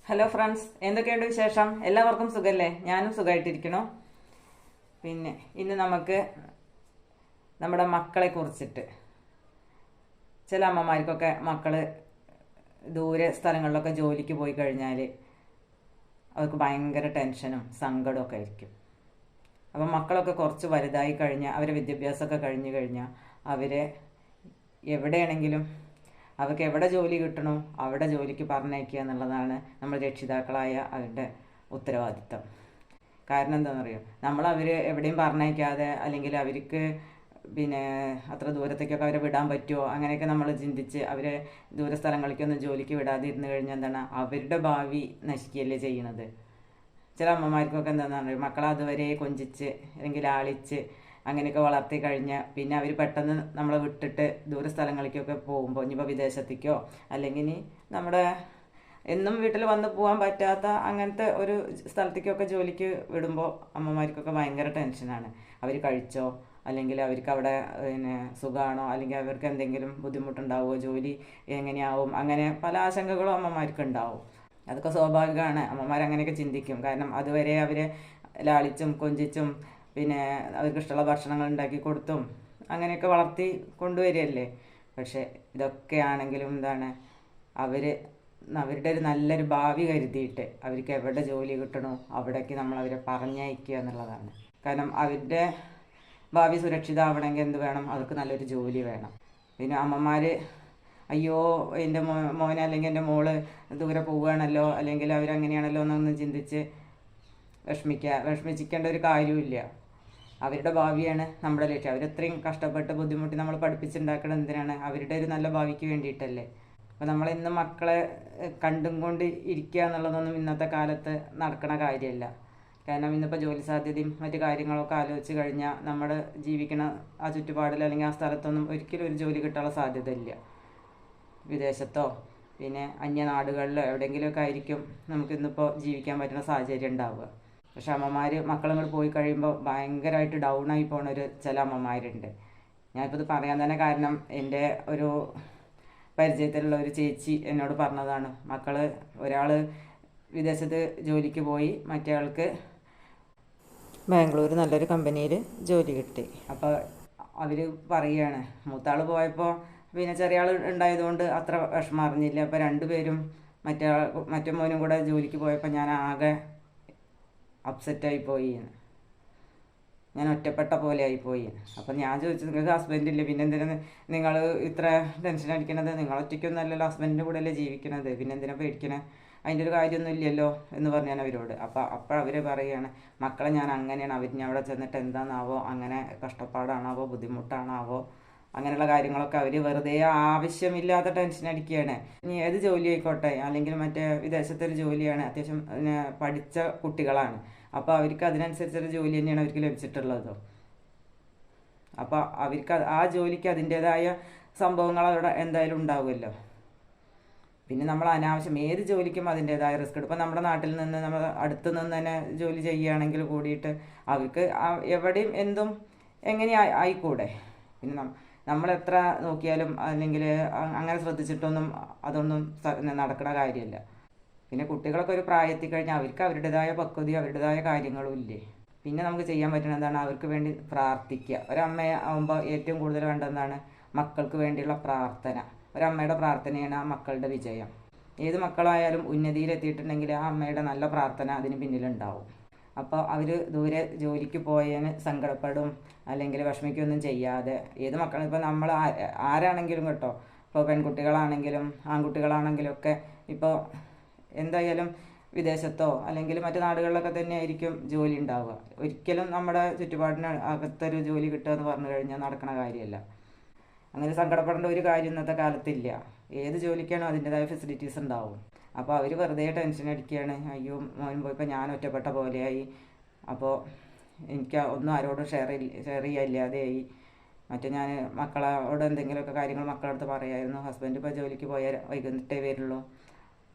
Hello friends, എന്തൊക്കെയുണ്ട് വിശേഷം? എല്ലാവർക്കും സുഖല്ലേ? ഞാനും സുഖമായിട്ടിരിക്കണു. പിന്നെ ഇന്ന് നമുക്ക് നമ്മുടെ മക്കളെ കുറിച്ചിട്ട്, ചില അമ്മമാർക്കൊക്കെ മക്കള് ദൂരെ സ്ഥലങ്ങളിലൊക്കെ ജോലിക്ക് പോയി കഴിഞ്ഞാൽ അവർക്ക് ഭയങ്കര ടെൻഷനും സങ്കടവും ഒക്കെ ആയിരിക്കും. അപ്പം മക്കളൊക്കെ കുറച്ച് വലുതായി കഴിഞ്ഞാൽ, അവരെ വിദ്യാഭ്യാസമൊക്കെ കഴിഞ്ഞു കഴിഞ്ഞാൽ അവരെ എവിടെയാണെങ്കിലും അവർക്ക് എവിടെ ജോലി കിട്ടണോ അവിടെ ജോലിക്ക് പറഞ്ഞയക്കുക എന്നുള്ളതാണ് നമ്മൾ രക്ഷിതാക്കളായ അവരുടെ ഉത്തരവാദിത്തം. കാരണം എന്താണെന്ന് അറിയോ, നമ്മൾ അവർ എവിടെയും പറഞ്ഞയക്കാതെ, അല്ലെങ്കിൽ അവർക്ക് പിന്നെ അത്ര ദൂരത്തേക്കൊക്കെ അവരെ വിടാൻ പറ്റുമോ അങ്ങനെയൊക്കെ നമ്മൾ ചിന്തിച്ച് അവരെ ദൂര സ്ഥലങ്ങളിലേക്കൊന്നും ജോലിക്ക് വിടാതെ ഇരുന്ന് കഴിഞ്ഞാൽ എന്താണ്, അവരുടെ ഭാവി നശിക്കുകയല്ലേ ചെയ്യണത്. ചില അമ്മമാർക്കൊക്കെ എന്താണെന്ന് പറയുക, മക്കളെ അതുവരെ കൊഞ്ചിച്ച് അല്ലെങ്കിൽ ലാളിച്ച് അങ്ങനെയൊക്കെ വളർത്തി കഴിഞ്ഞാൽ പിന്നെ അവർ പെട്ടെന്ന് നമ്മളെ വിട്ടിട്ട് ദൂര സ്ഥലങ്ങളിലേക്കൊക്കെ പോകുമ്പോൾ, ഇനിയിപ്പോൾ വിദേശത്തേക്കോ അല്ലെങ്കിൽ ഇനി നമ്മുടെ എന്നും വീട്ടിൽ വന്ന് പോകാൻ പറ്റാത്ത അങ്ങനത്തെ ഒരു സ്ഥലത്തേക്കൊക്കെ ജോലിക്ക് വിടുമ്പോൾ അമ്മമാർക്കൊക്കെ ഭയങ്കര ടെൻഷനാണ്. അവർ കഴിച്ചോ, അല്ലെങ്കിൽ അവർക്ക് അവിടെ പിന്നെ സുഖമാണോ, അല്ലെങ്കിൽ അവർക്ക് എന്തെങ്കിലും ബുദ്ധിമുട്ടുണ്ടാവുമോ, ജോലി എങ്ങനെയാവും, അങ്ങനെ പല ആശങ്കകളും അമ്മമാർക്ക് ഉണ്ടാവും. അതൊക്കെ സ്വാഭാവികമാണ്. അമ്മമാരങ്ങനെയൊക്കെ ചിന്തിക്കും. കാരണം അതുവരെ അവരെ ലാളിച്ചും കൊഞ്ചിച്ചും പിന്നെ അവർക്ക് ഇഷ്ടമുള്ള ഭക്ഷണങ്ങൾ ഉണ്ടാക്കി കൊടുത്തും അങ്ങനെയൊക്കെ വളർത്തി കൊണ്ടുവരികയല്ലേ. പക്ഷെ ഇതൊക്കെ ആണെങ്കിലും എന്താണ്, അവരുടെ ഒരു നല്ലൊരു ഭാവി കരുതിയിട്ട് അവർക്ക് എവിടെ ജോലി കിട്ടണോ അവിടേക്ക് നമ്മൾ അവരെ പറഞ്ഞയക്കുക എന്നുള്ളതാണ്. കാരണം അവരുടെ ഭാവി സുരക്ഷിതമാവണമെങ്കിൽ എന്ത് വേണം, അവർക്ക് നല്ലൊരു ജോലി വേണം. പിന്നെ അമ്മമാർ അയ്യോ എൻ്റെ മോനെ അല്ലെങ്കിൽ എൻ്റെ മോള് ദൂരെ പോവുകയാണല്ലോ, അല്ലെങ്കിൽ അവരങ്ങനെയാണല്ലോ എന്നൊന്നും ചിന്തിച്ച് വിഷമിച്ചിക്കേണ്ട ഒരു കാര്യമില്ല. അവരുടെ ഭാവിയാണ് നമ്മുടെ ലക്ഷ്യം. അവരത്രയും കഷ്ടപ്പെട്ട് ബുദ്ധിമുട്ടി നമ്മൾ പഠിപ്പിച്ചുണ്ടാക്കണം എന്തിനാണ്, അവരുടെ ഒരു നല്ല ഭാവിക്ക് വേണ്ടിയിട്ടല്ലേ. അപ്പോൾ നമ്മളിന്ന് മക്കളെ കണ്ടും കൊണ്ട് ഇരിക്കുക എന്നുള്ളതൊന്നും ഇന്നത്തെ കാലത്ത് നടക്കണ കാര്യമല്ല. കാരണം ഇന്നിപ്പോൾ ജോലി സാധ്യതയും മറ്റു കാര്യങ്ങളൊക്കെ ആലോചിച്ച് കഴിഞ്ഞാൽ നമ്മൾ ജീവിക്കണ ആ ചുറ്റുപാടിൽ അല്ലെങ്കിൽ ആ സ്ഥലത്തൊന്നും ഒരിക്കലും ഒരു ജോലി കിട്ടാനുള്ള സാധ്യത ഇല്ല. വിദേശത്തോ പിന്നെ അന്യനാടുകളിലോ എവിടെയെങ്കിലുമൊക്കെ ആയിരിക്കും നമുക്കിന്നിപ്പോൾ ജീവിക്കാൻ പറ്റുന്ന സാഹചര്യം ഉണ്ടാവുക. പക്ഷെ അമ്മമാർ മക്കളിങ്ങോട്ട് പോയി കഴിയുമ്പോൾ ഭയങ്കരമായിട്ട് ഡൗണായി പോകുന്ന ചില അമ്മമാരുണ്ട്. ഞാനിപ്പോൾ ഇത് പറയാൻ തന്നെ കാരണം, എൻ്റെ ഒരു പരിചയത്തിലുള്ള ഒരു ചേച്ചി എന്നോട് പറഞ്ഞതാണ്. ഒരാൾ വിദേശത്ത് ജോലിക്ക് പോയി, മറ്റേ ആൾക്ക് ബാംഗ്ലൂർ നല്ലൊരു കമ്പനിയിൽ ജോലി കിട്ടി. അപ്പോൾ അവർ പറയുകയാണ്, മൂത്താൾ പോയപ്പോൾ പിന്നെ ചെറിയ ആൾ ഉണ്ടായതുകൊണ്ട് അത്ര വിഷമം അറിഞ്ഞില്ല. അപ്പോൾ രണ്ടുപേരും മറ്റേ മോനും കൂടെ ജോലിക്ക് പോയപ്പോൾ ഞാൻ ആകെ അപ്സെറ്റായി പോയി, ഞാൻ ഒറ്റപ്പെട്ട പോലെ ആയിപ്പോയി. അപ്പം ഞാൻ ചോദിച്ചു, നിങ്ങൾക്ക് ഹസ്ബൻഡ് ഇല്ലേ, പിന്നെ എന്തിനാണ് നിങ്ങൾ ഇത്ര ടെൻഷൻ അടിക്കണത്? നിങ്ങൾ ഒറ്റയ്ക്കൊന്നും അല്ലല്ലോ, ഹസ്ബൻഡിൻ്റെ കൂടെ അല്ലേ ജീവിക്കണത്, പിന്നെ എന്തിനാ പേടിക്കണേ, അതിൻ്റെ ഒരു കാര്യമൊന്നും ഇല്ലല്ലോ എന്ന് പറഞ്ഞു ഞാൻ അവരോട്. അപ്പോൾ അവർ പറയുകയാണ്, മക്കളെ ഞാൻ അങ്ങനെയാണ്, ഞാൻ അവിടെ ചെന്നിട്ട് എന്താണെന്നാവോ, അങ്ങനെ കഷ്ടപ്പാടാണാവോ, ബുദ്ധിമുട്ടാണാവോ, അങ്ങനെയുള്ള കാര്യങ്ങളൊക്കെ അവർ വെറുതെ ആവശ്യമില്ലാത്ത ടെൻഷൻ അടിക്കുകയാണ്. ഇനി ഏത് ജോലി ആയിക്കോട്ടെ, അല്ലെങ്കിൽ മറ്റേ വിദേശത്തെ ഒരു ജോലിയാണ്, അത്യാവശ്യം പഠിച്ച കുട്ടികളാണ്, അപ്പോൾ അവർക്ക് അതിനനുസരിച്ചൊരു ജോലി തന്നെയാണ് അവർക്ക് ലഭിച്ചിട്ടുള്ളത്. അപ്പോൾ അവർക്ക് ആ ജോലിക്ക് അതിൻ്റേതായ സംഭവങ്ങൾ അവിടെ എന്തായാലും ഉണ്ടാവുമല്ലോ. പിന്നെ നമ്മൾ അനാവശ്യം ഏത് ജോലിക്കും അതിൻ്റേതായ റിസ്ക് എടുക്കും. ഇപ്പോൾ നമ്മുടെ നാട്ടിൽ നിന്ന് നമ്മൾ അടുത്ത് നിന്ന് തന്നെ ജോലി ചെയ്യുകയാണെങ്കിൽ കൂടിയിട്ട് അവർക്ക് എവിടെയും എന്തും എങ്ങനെ ആയിക്കൂടെ. പിന്നെ നമ്മളെത്ര നോക്കിയാലും അല്ലെങ്കിൽ അങ്ങനെ ശ്രദ്ധിച്ചിട്ടൊന്നും അതൊന്നും നടക്കുന്ന കാര്യമല്ല. പിന്നെ കുട്ടികളൊക്കെ ഒരു പ്രായത്തിൽ കഴിഞ്ഞാൽ അവർക്ക് അവരുടേതായ പക്വതയും അവരുടേതായ കാര്യങ്ങളും ഇല്ലേ. പിന്നെ നമുക്ക് ചെയ്യാൻ പറ്റുന്ന എന്താണ്, അവർക്ക് വേണ്ടി പ്രാർത്ഥിക്കുക. ഒരമ്മ ആകുമ്പോൾ ഏറ്റവും കൂടുതൽ വേണ്ടതെന്താണ്, മക്കൾക്ക് വേണ്ടിയുള്ള പ്രാർത്ഥന. ഒരമ്മയുടെ പ്രാർത്ഥനയാണ് ആ മക്കളുടെ വിജയം. ഏത് മക്കളായാലും ഉന്നതിയിലെത്തിയിട്ടുണ്ടെങ്കിൽ ആ അമ്മയുടെ നല്ല പ്രാർത്ഥന അതിന് പിന്നിലുണ്ടാവും. അപ്പോൾ അവർ ദൂരെ ജോലിക്ക് പോയതിന് സങ്കടപ്പെടും അല്ലെങ്കിൽ വിഷമിക്കുകയൊന്നും ചെയ്യാതെ, ഏത് മക്കളും ഇപ്പോൾ നമ്മൾ ആരാണെങ്കിലും കേട്ടോ, ഇപ്പോൾ പെൺകുട്ടികളാണെങ്കിലും ആൺകുട്ടികളാണെങ്കിലും ഒക്കെ ഇപ്പോൾ എന്തായാലും വിദേശത്തോ അല്ലെങ്കിൽ മറ്റു നാടുകളിലൊക്കെ തന്നെ ആയിരിക്കും ജോലി ഉണ്ടാവുക. ഒരിക്കലും നമ്മുടെ ചുറ്റുപാടിന് അകത്തൊരു ജോലി കിട്ടുക എന്ന് പറഞ്ഞു കഴിഞ്ഞാൽ നടക്കണ കാര്യമല്ല. അങ്ങനെ സങ്കടപ്പെടേണ്ട ഒരു കാര്യം ഇന്നത്തെ കാലത്തില്ല. ഏത് ജോലിക്കാണോ അതിൻ്റെതായ ഫെസിലിറ്റീസ് ഉണ്ടാവും. അപ്പോൾ അവർ വെറുതെ ടെൻഷൻ അടിക്കുകയാണ്, അയ്യോ മോൻ പോയപ്പോൾ ഞാൻ ഒറ്റപ്പെട്ട പോലെയായി, അപ്പോൾ എനിക്ക് ഒന്നും ആരോടും ഷെയർ ചെയ്യാനില്ലാതെയായി. മറ്റേ ഞാൻ മക്കളോട് എന്തെങ്കിലുമൊക്കെ കാര്യങ്ങൾ മക്കളടുത്ത് പറയായിരുന്നു, ഹസ്ബൻഡ് ഇപ്പോൾ ജോലിക്ക് പോയാൽ വൈകുന്നേരത്തേ വരുള്ളൂ,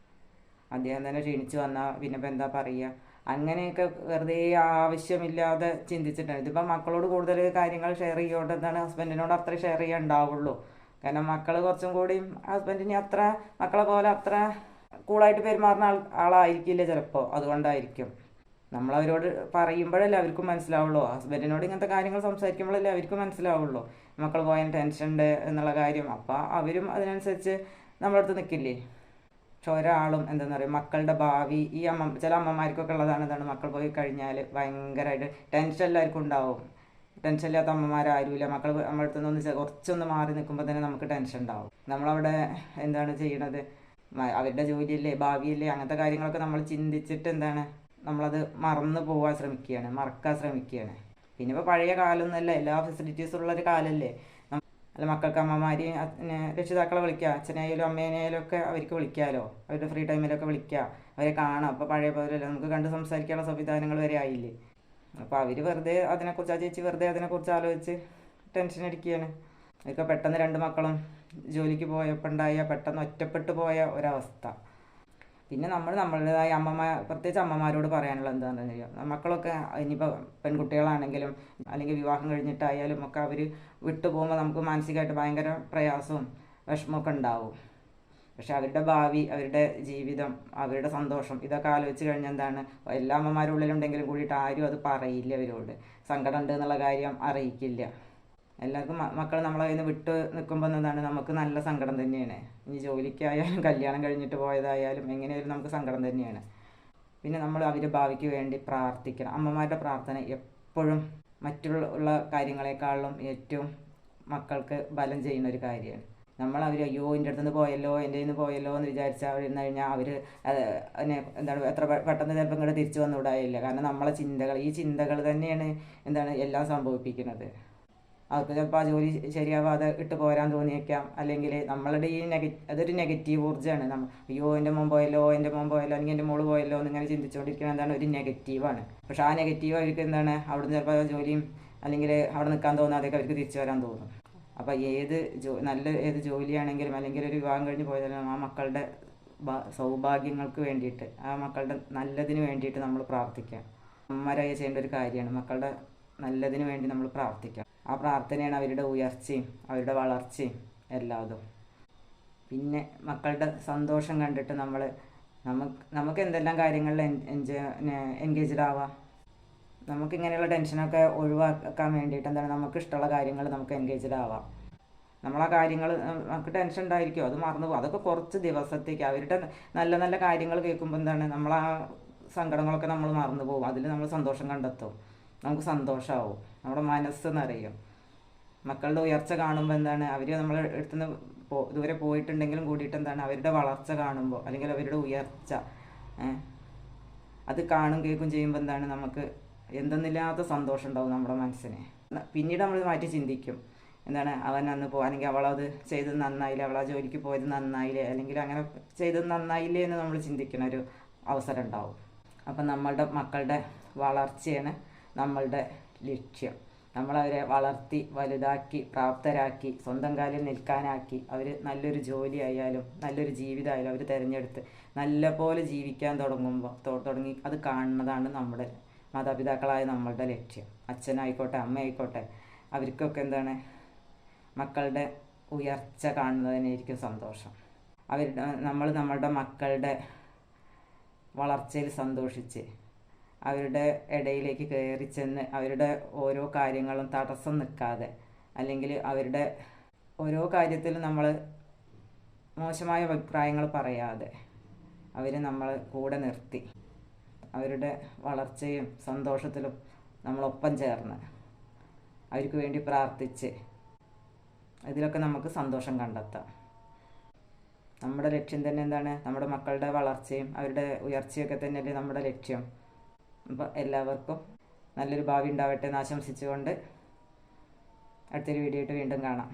അദ്ദേഹം തന്നെ ക്ഷീണിച്ച് വന്നാൽ പിന്നെ ഇപ്പം എന്താ പറയുക, അങ്ങനെയൊക്കെ വെറുതെ ആവശ്യമില്ലാതെ ചിന്തിച്ചിട്ടാണ്. ഇതിപ്പോൾ മക്കളോട് കൂടുതൽ കാര്യങ്ങൾ ഷെയർ ചെയ്യേണ്ടതാണ്, ഹസ്ബൻഡിനോട് അത്ര ഷെയർ ചെയ്യാൻ ഉണ്ടാവുള്ളൂ. കാരണം മക്കൾ കുറച്ചും കൂടി ഹസ്ബൻഡിന് അത്ര മക്കളെ പോലെ അത്ര കൂളായിട്ട് പെരുമാറുന്ന ആളായിരിക്കില്ല ചിലപ്പോൾ, അതുകൊണ്ടായിരിക്കും. നമ്മളവരോട് പറയുമ്പോഴല്ലേ അവർക്കും മനസ്സിലാവുള്ളൂ. ഹസ്ബൻഡിനോട് ഇങ്ങനത്തെ കാര്യങ്ങൾ സംസാരിക്കുമ്പോഴല്ലേ അവർക്കും മനസ്സിലാവുള്ളൂ മക്കൾ പോയാൽ ടെൻഷൻ ഉണ്ട് എന്നുള്ള കാര്യം. അപ്പോൾ അവരും അതിനനുസരിച്ച് നമ്മളടുത്ത് നിൽക്കില്ലേ. പക്ഷെ ഒരാളും എന്താണെന്ന് പറയുക, മക്കളുടെ ഭാവി ഈ ചില അമ്മമാർക്കൊക്കെ ഉള്ളതാണ് എന്താണ്, മക്കൾ പോയി കഴിഞ്ഞാൽ ഭയങ്കരമായിട്ട് ടെൻഷൻ എല്ലാവർക്കും ഉണ്ടാവും. ടെൻഷൻ ഇല്ലാത്ത അമ്മമാരാരുമില്ല. മക്കൾ നമ്മുടെ അടുത്ത് നിന്ന് കുറച്ചൊന്ന് മാറി നിൽക്കുമ്പോൾ തന്നെ നമുക്ക് ടെൻഷൻ ഉണ്ടാവും. നമ്മളവിടെ എന്താണ് ചെയ്യണത്, അവരുടെ ജോലിയല്ലേ ഭാവിയല്ലേ അങ്ങനത്തെ കാര്യങ്ങളൊക്കെ നമ്മൾ ചിന്തിച്ചിട്ട് എന്താണ് നമ്മളത് മറക്കാൻ ശ്രമിക്കുകയാണ്. പിന്നെ ഇപ്പോൾ പഴയ കാലമൊന്നുമല്ല, എല്ലാ ഫെസിലിറ്റീസും ഉള്ളൊരു കാലമല്ലേ. അല്ല, മക്കൾക്ക് അമ്മമാരെയും രക്ഷിതാക്കളെ വിളിക്കുക, അച്ഛനായാലും അമ്മേനായാലും ഒക്കെ അവർക്ക് വിളിക്കാമല്ലോ, അവരുടെ ഫ്രീ ടൈമിലൊക്കെ വിളിക്കുക, അവരെ കാണാം. അപ്പോൾ പഴയ പോലെയല്ല, നമുക്ക് കണ്ട് സംസാരിക്കാനുള്ള സംവിധാനങ്ങൾ വരെ ആയില്ലേ. അപ്പോൾ അവർ വെറുതെ അതിനെക്കുറിച്ച്, ആ ചേച്ചി വെറുതെ അതിനെക്കുറിച്ച് ആലോചിച്ച് ടെൻഷൻ അടിക്കുകയാണ്. അതൊക്കെ പെട്ടെന്ന് 2 മക്കളും ജോലിക്ക് പോയപ്പോണ്ടായ പെട്ടെന്ന് ഒറ്റപ്പെട്ടു പോയ ഒരവസ്ഥ. പിന്നെ നമ്മളുടേതായ പ്രത്യേകിച്ച് അമ്മമാരോട് പറയാനുള്ളത് എന്താണെന്ന് അറിയാം, മക്കളൊക്കെ ഇനിയിപ്പോൾ പെൺകുട്ടികളാണെങ്കിലും അല്ലെങ്കിൽ വിവാഹം കഴിഞ്ഞിട്ടായാലും ഒക്കെ അവർ വിട്ടു പോകുമ്പോൾ നമുക്ക് മാനസികമായിട്ട് ഭയങ്കര പ്രയാസവും വിഷമമൊക്കെ ഉണ്ടാവും. പക്ഷെ അവരുടെ ഭാവി, അവരുടെ ജീവിതം, അവരുടെ സന്തോഷം ഇതൊക്കെ ആലോചിച്ച് കഴിഞ്ഞാൽ എന്താണ്, എല്ലാ അമ്മമാരുടെ ഉള്ളിലുണ്ടെങ്കിലും കൂടിയിട്ട് ആരും അത് പറയില്ല. അവരോട് സങ്കടം ഉണ്ട് എന്നുള്ള കാര്യം അറിയിക്കില്ല. എല്ലാവർക്കും മക്കൾ നമ്മളെ കയ്യിൽ നിന്ന് വിട്ട് നിൽക്കുമ്പോൾ എന്താണ്, നമുക്ക് നല്ല സങ്കടം തന്നെയാണ്. ഇനി ജോലിക്കായാലും കല്യാണം കഴിഞ്ഞിട്ട് പോയതായാലും എങ്ങനെയായാലും നമുക്ക് സങ്കടം തന്നെയാണ്. പിന്നെ നമ്മൾ അവരുടെ ഭാവിക്ക് വേണ്ടി പ്രാർത്ഥിക്കണം. അമ്മമാരുടെ പ്രാർത്ഥന എപ്പോഴും മറ്റുള്ള കാര്യങ്ങളെക്കാളും ഏറ്റവും മക്കൾക്ക് ബലം ചെയ്യുന്ന ഒരു കാര്യമാണ്. അയ്യോ എൻ്റെ അടുത്ത് നിന്ന് പോയല്ലോ, എൻ്റെ നിന്ന് പോയല്ലോ എന്ന് വിചാരിച്ചാൽ അവിടെ ഇരുന്ന് കഴിഞ്ഞാൽ അവർ അതിനെ എന്താണ് എത്ര പെട്ടെന്ന് ചിലപ്പോൾ ഇങ്ങോട്ട് തിരിച്ചു വന്നുകൂടായില്ല. കാരണം നമ്മളെ ഈ ചിന്തകൾ തന്നെയാണ് എല്ലാം സംഭവിപ്പിക്കുന്നത്. അവർക്ക് ചിലപ്പോൾ ആ ജോലി ശരിയാവാതെ ഇട്ട് പോരാൻ തോന്നിയേക്കാം. അല്ലെങ്കിൽ നമ്മളുടെ ഈ അതൊരു നെഗറ്റീവ് ഊർജ്ജമാണ്. അയ്യോ എൻ്റെ മോൻ പോയല്ലോ അല്ലെങ്കിൽ എൻ്റെ മോള് പോയല്ലോ എന്നിങ്ങനെ ചിന്തിച്ചുകൊണ്ടിരിക്കുന്നത് ഒരു നെഗറ്റീവാണ്. പക്ഷെ ആ നെഗറ്റീവ് അവർക്ക് അവിടുന്ന് ചിലപ്പോൾ ജോലിയും അല്ലെങ്കിൽ അവിടെ നിൽക്കാൻ തോന്നാതെയൊക്കെ അവർക്ക് തിരിച്ചു വരാൻ തോന്നും. അപ്പോൾ ഏത് ജോലിയാണെങ്കിലും അല്ലെങ്കിൽ ഒരു വിവാഹം കഴിഞ്ഞ് പോയാലും ആ മക്കളുടെ സൗഭാഗ്യങ്ങൾക്ക് വേണ്ടിയിട്ട്, ആ മക്കളുടെ നല്ലതിന് വേണ്ടിയിട്ട് നമ്മൾ പ്രാർത്ഥിക്കാം. അമ്മമാരായി ചെയ്യേണ്ട ഒരു കാര്യമാണ്. മക്കളുടെ നല്ലതിന് വേണ്ടി നമ്മൾ പ്രാർത്ഥിക്കാം. ആ പ്രാർത്ഥനയാണ് അവരുടെ ഉയർച്ചയും അവരുടെ വളർച്ചയും എല്ലാതും. പിന്നെ മക്കളുടെ സന്തോഷം കണ്ടിട്ട് നമുക്ക് എന്തെല്ലാം കാര്യങ്ങളിൽ എൻഗേജ്ഡ് ആവാം. നമുക്കിങ്ങനെയുള്ള ടെൻഷനൊക്കെ ഒഴിവാക്കാൻ വേണ്ടിയിട്ട് നമുക്ക് ഇഷ്ടമുള്ള കാര്യങ്ങൾ നമുക്ക് എൻഗേജ്ഡ് ആവാം. നമ്മളാ കാര്യങ്ങൾ, നമുക്ക് ടെൻഷൻ ഉണ്ടായിരിക്കും, അത് മറന്നു പോകും. അതൊക്കെ കുറച്ച് ദിവസത്തേക്ക് അവരുടെ നല്ല നല്ല കാര്യങ്ങൾ കേൾക്കുമ്പോൾ നമ്മളാ സങ്കടങ്ങളൊക്കെ നമ്മൾ മറന്നു പോകും. അതിൽ നമ്മൾ സന്തോഷം കണ്ടെത്തും, നമുക്ക് സന്തോഷമാവും, നമ്മുടെ മനസ്സ് നിറയും. മക്കളുടെ ഉയർച്ച കാണുമ്പോൾ അവർ നമ്മളെ അടുത്തുനിന്ന് ദൂരെ പോയിട്ടുണ്ടെങ്കിലും കൂടിയിട്ട് അവരുടെ വളർച്ച കാണുമ്പോൾ അല്ലെങ്കിൽ അവരുടെ ഉയർച്ച അത് കേൾക്കും ചെയ്യുമ്പോൾ നമുക്ക് എന്തെന്നില്ലാത്ത സന്തോഷം ഉണ്ടാവും നമ്മുടെ മനസ്സിന്. പിന്നീട് നമ്മൾ മാറ്റി ചിന്തിക്കും, അവൻ അന്ന് അല്ലെങ്കിൽ അവളത് ചെയ്തത് നന്നായില്ലേ, അവൾ ആ ജോലിക്ക് പോയത് നന്നായില്ലേ, അല്ലെങ്കിൽ അങ്ങനെ ചെയ്തത് നന്നായില്ലേ എന്ന് നമ്മൾ ചിന്തിക്കുന്ന ഒരു അവസരം ഉണ്ടാവും. അപ്പം നമ്മളുടെ മക്കളുടെ വളർച്ചയാണ് നമ്മളുടെ ലക്ഷ്യം. നമ്മളവരെ വളർത്തി വലുതാക്കി പ്രാപ്തരാക്കി സ്വന്തം കാലിൽ നിൽക്കാനാക്കി അവർ നല്ലൊരു ജോലി ആയാലും നല്ലൊരു ജീവിതമായാലും അവർ തിരഞ്ഞെടുത്ത് നല്ല പോലെ ജീവിക്കാൻ തുടങ്ങി അത് കാണുന്നതാണ് നമ്മുടെ മാതാപിതാക്കളായ നമ്മളുടെ ലക്ഷ്യം. അച്ഛനായിക്കോട്ടെ അമ്മയായിക്കോട്ടെ, അവർക്കൊക്കെ മക്കളുടെ ഉയർച്ച കാണുന്നതിനായിരിക്കും സന്തോഷം. നമ്മളുടെ മക്കളുടെ വളർച്ചയിൽ സന്തോഷിച്ച് അവരുടെ ഇടയിലേക്ക് കയറി ചെന്ന് അവരുടെ ഓരോ കാര്യങ്ങളും തടസ്സം നിൽക്കാതെ, അല്ലെങ്കിൽ അവരുടെ ഓരോ കാര്യത്തിലും നമ്മൾ മോശമായ അഭിപ്രായങ്ങൾ പറയാതെ നമ്മൾ കൂടെ നിർത്തി അവരുടെ വളർച്ചയും സന്തോഷത്തിലും നമ്മളൊപ്പം ചേർന്ന് അവർക്ക് വേണ്ടി പ്രാർത്ഥിച്ച് ഇതിലൊക്കെ നമുക്ക് സന്തോഷം കണ്ടെത്താം. നമ്മുടെ ലക്ഷ്യം തന്നെ നമ്മുടെ മക്കളുടെ വളർച്ചയും അവരുടെ ഉയർച്ചയൊക്കെ തന്നെയല്ലേ നമ്മുടെ ലക്ഷ്യം. അപ്പോൾ എല്ലാവർക്കും നല്ലൊരു ഭാവി ഉണ്ടാവട്ടെ എന്ന് ആശംസിച്ചുകൊണ്ട് അടുത്തൊരു വീഡിയോ ആയിട്ട് വീണ്ടും കാണാം.